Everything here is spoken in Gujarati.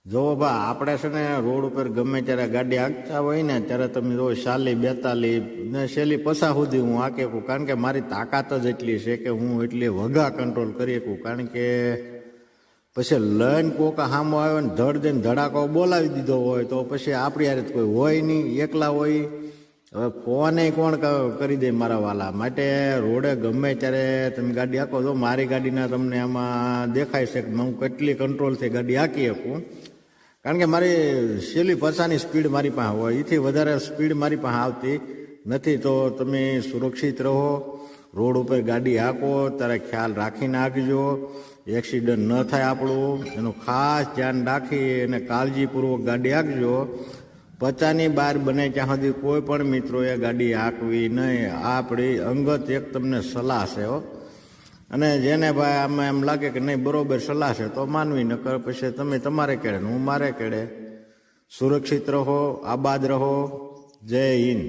જો બા આપણે છે ને રોડ ઉપર ગમે ત્યારે ગાડી હાંકતા હોય ને ત્યારે તમે જો 40 42 ને છેલ્લી 50 સુધી હું હાંકી શકું, કારણ કે મારી તાકાત જ એટલી છે કે હું એટલી વગા કંટ્રોલ કરી શકું. કારણ કે પછી લઈને કોક સામો આવ્યો ને ધડ દઈને ધડાકો બોલાવી દીધો હોય તો પછી આપણી યાર કોઈ હોય નહીં, એકલા હોય. હવે ફોને કોણ કરી દે મારા વાલા. માટે રોડે ગમે ત્યારે તમે ગાડી હાંકો તો મારી ગાડીના તમને આમાં દેખાય છે કે હું કેટલી કંટ્રોલથી ગાડી હાંકી શકું. કારણ કે મારી છેલ્લી 50ની સ્પીડ મારી પાસે હોય, એથી વધારે સ્પીડ મારી પાસે આવતી નથી. તો તમે સુરક્ષિત રહો, રોડ ઉપર ગાડી હાંકો ત્યારે ખ્યાલ રાખીને હાંકજો, એક્સિડન્ટ ન થાય આપણું એનું ખાસ ધ્યાન રાખી અને કાળજીપૂર્વક ગાડી હાંકજો. 50ની બહાર બને ત્યાં સુધી કોઈ પણ મિત્રોએ ગાડી હાંકવી નહીં. આ આપણી અંગત એક તમને સલાહ છે હો. અને જેને ભાઈ આમાં એમ લાગે કે નહીં બરોબર સલાહ છે તો માનવી, નકર પછી તમે તમારે કેળે હું મારે કેળે. સુરક્ષિત રહો, આબાદ રહો. જય હિન્દ.